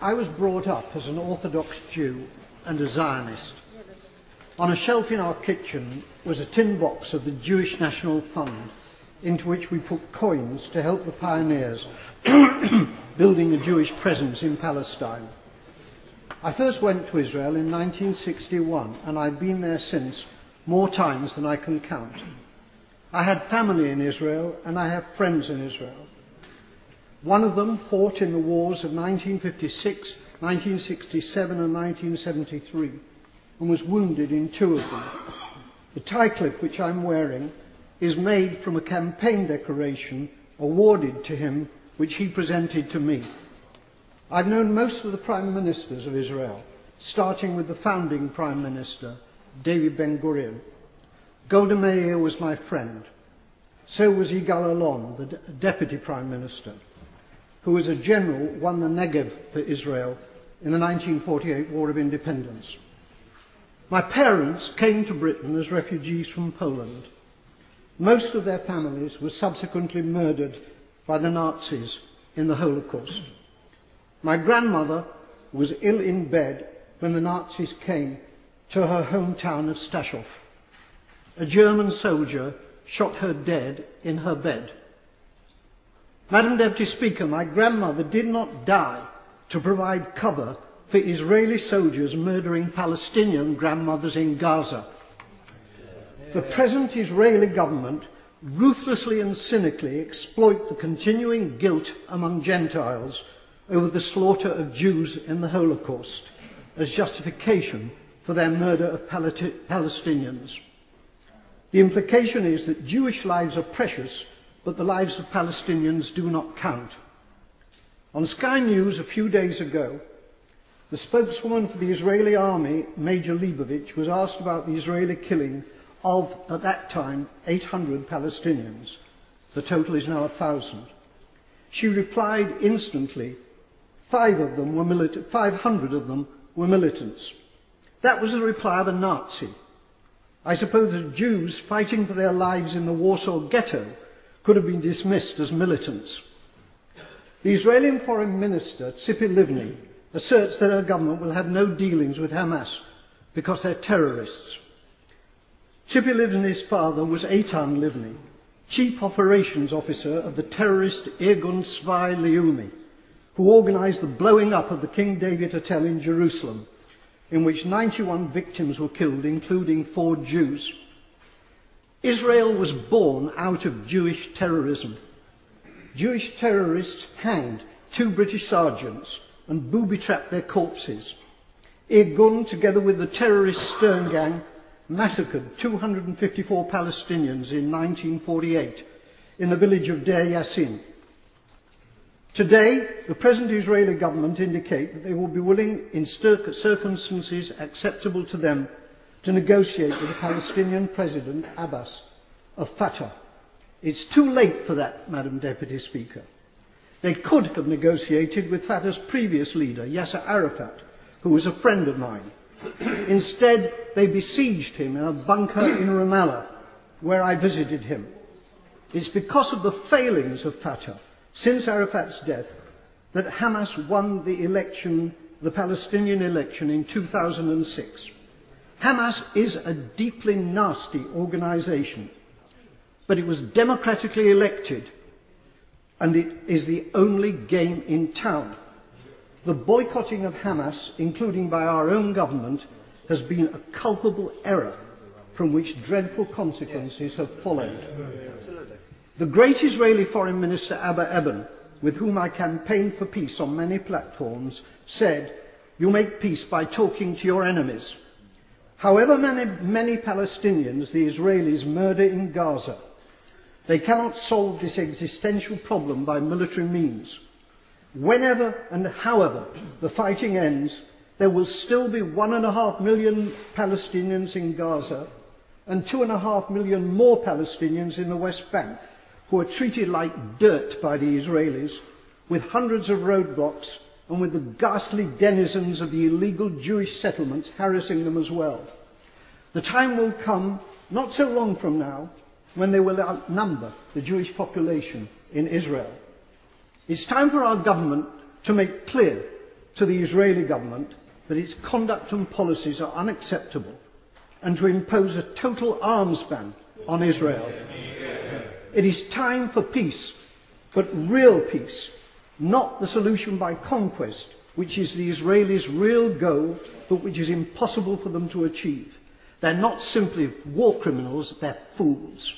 I was brought up as an Orthodox Jew and a Zionist. On a shelf in our kitchen was a tin box of the Jewish National Fund, into which we put coins to help the pioneers building a Jewish presence in Palestine. I first went to Israel in 1961, and I've been there since more times than I can count. I had family in Israel, and I have friends in Israel. One of them fought in the wars of 1956, 1967 and 1973, and was wounded in two of them. The tie clip which I'm wearing is made from a campaign decoration awarded to him, which he presented to me. I've known most of the prime ministers of Israel, starting with the founding prime minister, David Ben-Gurion. Golda Meir was my friend. So was Yigal Allon, the deputy prime minister, who as a general won the Negev for Israel in the 1948 War of Independence. My parents came to Britain as refugees from Poland. Most of their families were subsequently murdered by the Nazis in the Holocaust. My grandmother was ill in bed when the Nazis came to her hometown of Stachov. A German soldier shot her dead in her bed. Madam Deputy Speaker, my grandmother did not die to provide cover for Israeli soldiers murdering Palestinian grandmothers in Gaza. The present Israeli government ruthlessly and cynically exploit the continuing guilt among Gentiles over the slaughter of Jews in the Holocaust as justification for their murder of Palestinians. The implication is that Jewish lives are precious, but the lives of Palestinians do not count. On Sky News a few days ago, the spokeswoman for the Israeli army, Major Leibovich, was asked about the Israeli killing of, at that time, 800 Palestinians. The total is now 1,000. She replied instantly, 500 of them were militants. That was the reply of a Nazi. I suppose that Jews fighting for their lives in the Warsaw Ghetto could have been dismissed as militants. The Israeli Foreign Minister, Tzipi Livni, asserts that her government will have no dealings with Hamas because they're terrorists. Tzipi Livni's father was Eitan Livni, Chief Operations Officer of the terrorist Irgun Tzvai Leumi, who organised the blowing up of the King David Hotel in Jerusalem, in which 91 victims were killed, including 4 Jews. Israel was born out of Jewish terrorism. Jewish terrorists hanged 2 British sergeants and booby-trapped their corpses. Irgun, together with the terrorist Stern Gang, massacred 254 Palestinians in 1948 in the village of Deir Yassin. Today, the present Israeli government indicate that they will be willing, in circumstances acceptable to them, to negotiate with the Palestinian President Abbas of Fatah. It's too late for that, Madam Deputy Speaker. They could have negotiated with Fatah's previous leader, Yasser Arafat, who was a friend of mine. Instead, they besieged him in a bunker in Ramallah, where I visited him. It's because of the failings of Fatah since Arafat's death that Hamas won the election, the Palestinian election in 2006. Hamas is a deeply nasty organisation, but it was democratically elected, and it is the only game in town. The boycotting of Hamas, including by our own government, has been a culpable error from which dreadful consequences have followed. The great Israeli Foreign Minister Abba Eban, with whom I campaigned for peace on many platforms, said, "You make peace by talking to your enemies." However many Palestinians the Israelis murder in Gaza, they cannot solve this existential problem by military means. Whenever and however the fighting ends, there will still be 1.5 million Palestinians in Gaza and 2.5 million more Palestinians in the West Bank, who are treated like dirt by the Israelis, with hundreds of roadblocks and with the ghastly denizens of the illegal Jewish settlements harassing them as well. The time will come, not so long from now, when they will outnumber the Jewish population in Israel. It's time for our government to make clear to the Israeli government that its conduct and policies are unacceptable and to impose a total arms ban on Israel. It is time for peace, but real peace, not the solution by conquest, which is the Israelis' real goal, but which is impossible for them to achieve. They're not simply war criminals, they're fools.